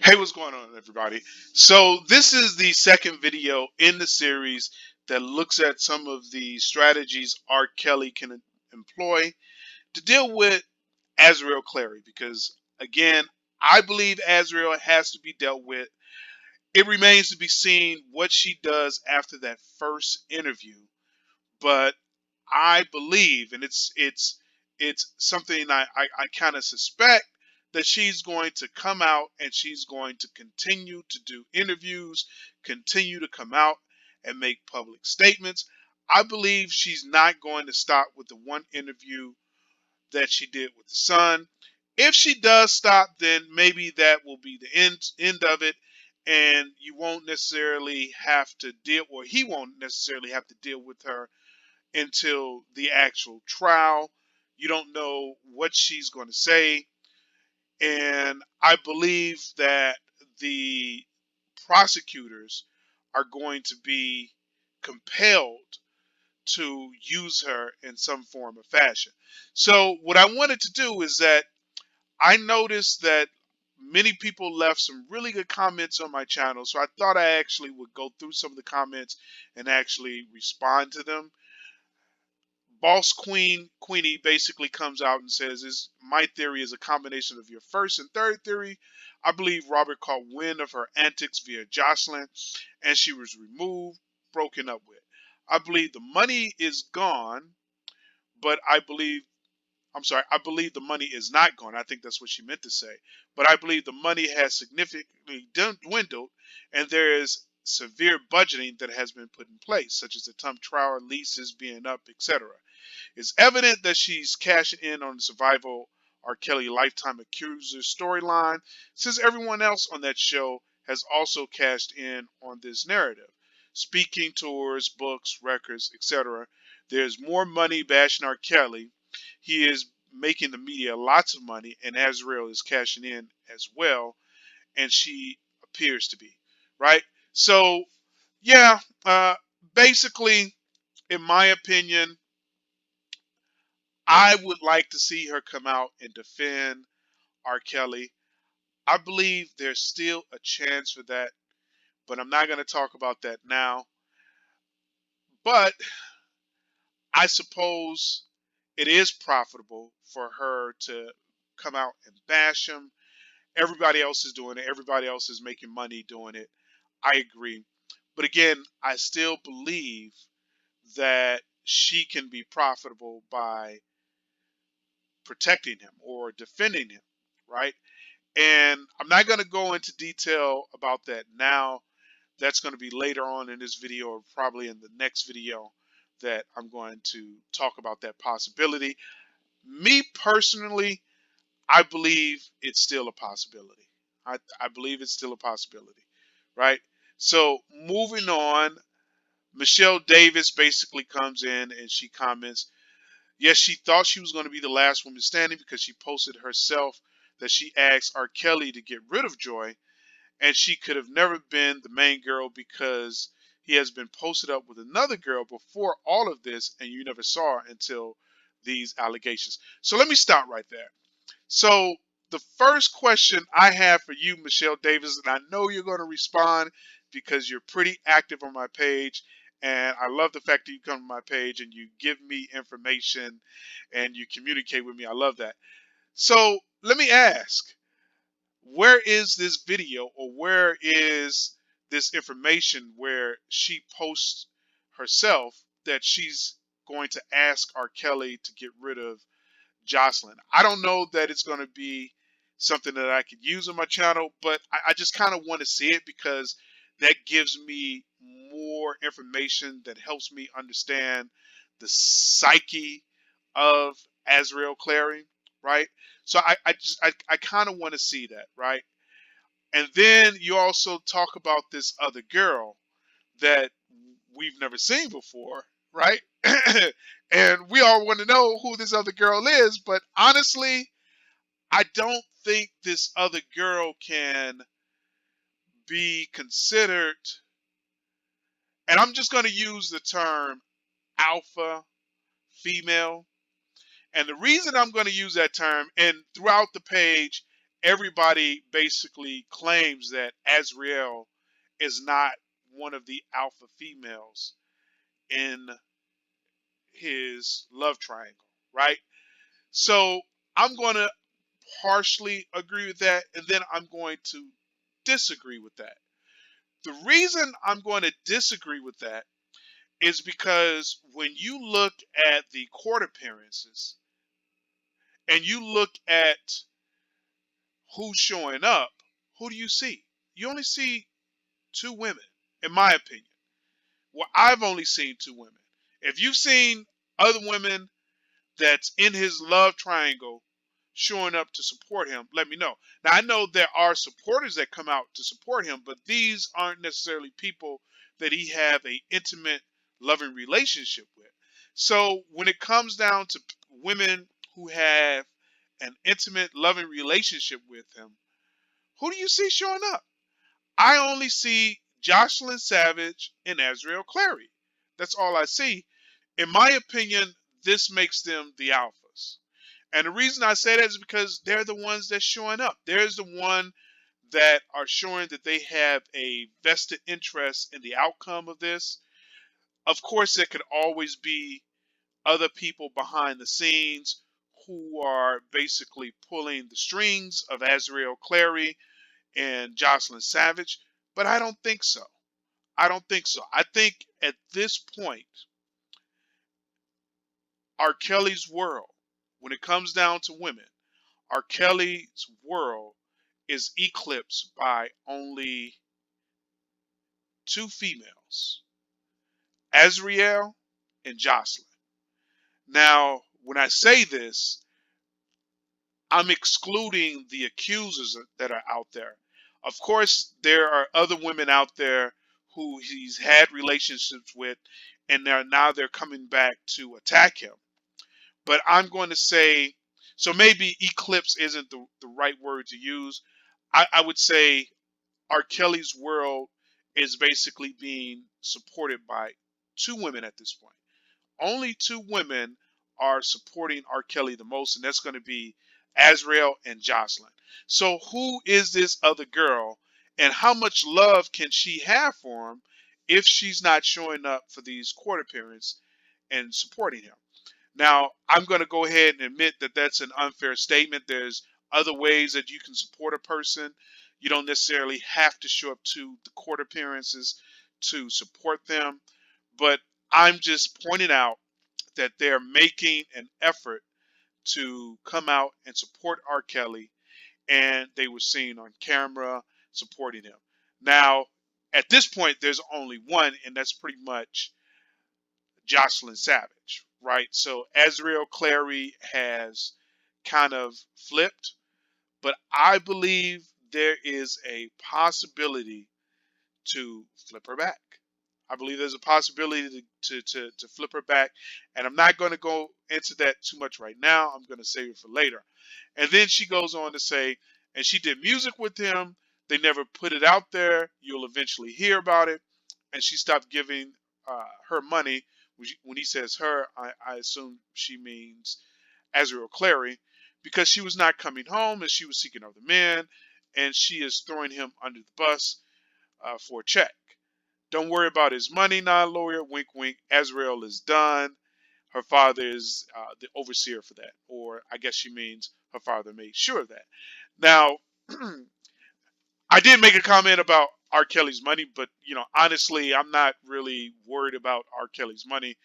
Hey, what's going on, everybody? So, this is the second video in the series that looks at some of the strategies R. Kelly can employ to deal with Azreal Clary. Because, again, I believe Azreal has to be dealt with. It remains to be seen what she does after that first interview. But I believe, and it's something I kind of suspect that she's going to come out and she's going to continue to do interviews, continue to come out and make public statements. I believe she's not going to stop with the one interview that she did with the Sun. If she does stop, then maybe that will be the end of it, and you won't necessarily have to deal, or he won't necessarily have to deal with her until the actual trial. You don't know what she's going to say. And I believe that the prosecutors are going to be compelled to use her in some form or fashion. So, what I wanted to do is that I noticed that many people left some really good comments on my channel. So, I thought I actually would go through some of the comments and actually respond to them. Boss Queenie basically comes out and says, "Is my theory is a combination of your first and third theory. I believe Robert caught wind of her antics via Jocelyn, and she was removed, broken up with. I believe the money is gone, but I believe the money is not gone. I think that's what she meant to say. But I believe the money has significantly dwindled, and there is severe budgeting that has been put in place, such as the Trump trial, leases being up, etc. It's evident that she's cashing in on the survival R. Kelly lifetime accuser storyline, since everyone else on that show has also cashed in on this narrative. Speaking tours, books, records, etc. There's more money bashing R. Kelly. He is making the media lots of money, and Azreal is cashing in as well, and she appears to be. Right? So, yeah, basically, in my opinion, I would like to see her come out and defend R. Kelly. I believe there's still a chance for that, but I'm not going to talk about that now. But I suppose it is profitable for her to come out and bash him. Everybody else is doing it, everybody else is making money doing it. I agree. But again, I still believe that she can be profitable by protecting him or defending him, right? And I'm not going to go into detail about that now. That's going to be later on in this video, or probably in the next video, that I'm going to talk about that possibility. Me personally, I believe it's still a possibility. I believe it's still a possibility, right? So moving on, Michelle Davis basically comes in and she comments, yes, she thought she was going to be the last woman standing because she posted herself that she asked R. Kelly to get rid of Joy, and she could have never been the main girl because he has been posted up with another girl before all of this, and you never saw her until these allegations. So let me stop right there. So the first question I have for you, Michelle Davis, and I know you're going to respond because you're pretty active on my page, and I love the fact that you come to my page and you give me information and you communicate with me. I love that. So let me ask, where is this video, or where is this information where she posts herself that she's going to ask R. Kelly to get rid of Jocelyn? I don't know that it's going to be something that I could use on my channel, but I just kind of want to see it because that gives me more information that helps me understand the psyche of Azreal Clary, right? So I kind of want to see that, right? And then you also talk about this other girl that we've never seen before, right? And we all want to know who this other girl is, but honestly, I don't think this other girl can be considered, and I'm just going to use the term alpha female. And the reason I'm going to use that term, and throughout the page, everybody basically claims that Azreal is not one of the alpha females in his love triangle, right? So I'm going to partially agree with that, and then I'm going to disagree with that. The reason I'm going to disagree with that is because when you look at the court appearances and you look at who's showing up, who do you see? You only see two women, in my opinion. Well, I've only seen two women. If you've seen other women that's in his love triangle showing up to support him, let me know. Now, I know there are supporters that come out to support him, but these aren't necessarily people that he have a intimate, loving relationship with. So when it comes down to women who have an intimate, loving relationship with him, who do you see showing up? I only see Jocelyn Savage and Azrael Clary. That's all I see. In my opinion, this makes them the alphas. And the reason I say that is because they're the ones that's showing up. There's the one that are showing that they have a vested interest in the outcome of this. Of course, there could always be other people behind the scenes who are basically pulling the strings of Azrael Clary and Jocelyn Savage, but I don't think so. I don't think so. I think at this point, R. Kelly's world, when it comes down to women, R. Kelly's world is eclipsed by only two females, Azriel and Jocelyn. Now, when I say this, I'm excluding the accusers that are out there. Of course, there are other women out there who he's had relationships with, and they're coming back to attack him. But I'm going to say, so maybe eclipse isn't the right word to use. I would say R. Kelly's world is basically being supported by two women at this point. Only two women are supporting R. Kelly the most, and that's going to be Azrael and Jocelyn. So who is this other girl, and how much love can she have for him if she's not showing up for these court appearances and supporting him? Now, I'm going to go ahead and admit that that's an unfair statement. There's other ways that you can support a person. You don't necessarily have to show up to the court appearances to support them. But I'm just pointing out that they're making an effort to come out and support R. Kelly, and they were seen on camera supporting him. Now, at this point, there's only one, and that's pretty much Jocelyn Savage, right? So Azriel Clary has kind of flipped, but I believe there is a possibility to flip her back. I believe there's a possibility to flip her back, and I'm not going to go into that too much right now. I'm going to save it for later. And then she goes on to say, and she did music with him. They never put it out there. You'll eventually hear about it. And she stopped giving her money. When he says her, I assume she means Azrael Clary, because she was not coming home and she was seeking other men, and she is throwing him under the bus for a check. Don't worry about his money, non-lawyer. Wink, wink. Azrael is done. Her father is the overseer for that, or I guess she means her father made sure of that. Now, I did make a comment about R. Kelly's money, but honestly, I'm not really worried about R. Kelly's money.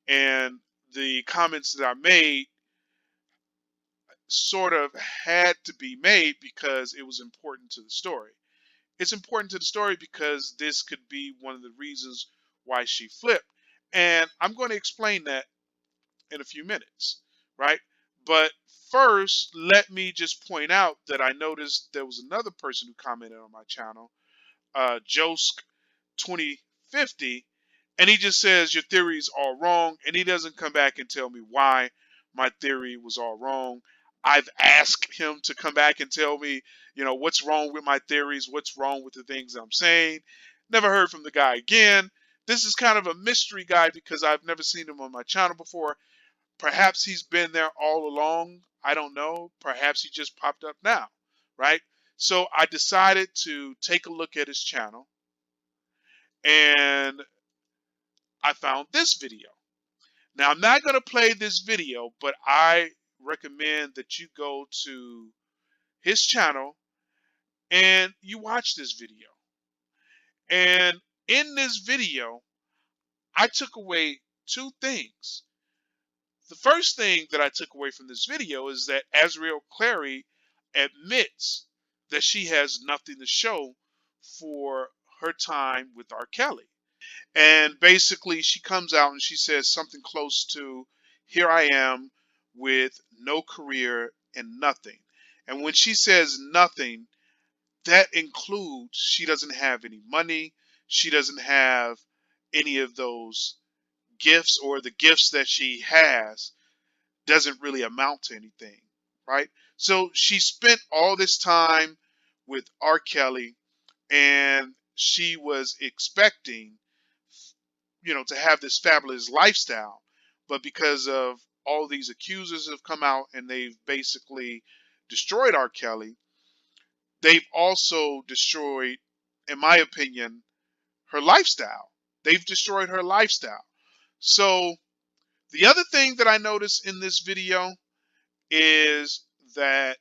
And the comments that I made sort of had to be made because it was important to the story. It's important to the story because this could be one of the reasons why she flipped. And I'm going to explain that in a few minutes, right? But first, let me just point out that I noticed there was another person who commented on my channel, Josk 2050, and he just says your theory is all wrong, and he doesn't come back and tell me why my theory was all wrong. I've asked him to come back and tell me, what's wrong with my theories, what's wrong with the things I'm saying. Never heard from the guy again. This is kind of a mystery guy because I've never seen him on my channel before. Perhaps he's been there all along. I don't know. Perhaps he just popped up now, right? So I decided to take a look at his channel, and I found this video. Now, I'm not going to play this video, but I recommend that you go to his channel and you watch this video. And in this video, I took away two things. The first thing that I took away from this video is that Azreal Clary admits that she has nothing to show for her time with R. Kelly. And basically, she comes out and she says something close to, "Here I am with no career and nothing." And when she says nothing, that includes she doesn't have any money, she doesn't have any of those gifts, or the gifts that she has doesn't really amount to anything, right? So she spent all this time with R. Kelly, and she was expecting, to have this fabulous lifestyle, but because of all these accusers have come out and they've basically destroyed R. Kelly, they've also destroyed, in my opinion, her lifestyle. They've destroyed her lifestyle. So the other thing that I noticed in this video is that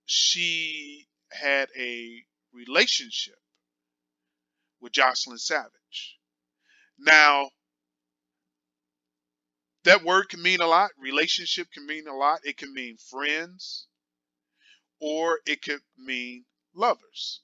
she had a relationship with Jocelyn Savage. Now, that word can mean a lot. Relationship can mean a lot. It can mean friends, or it could mean lovers.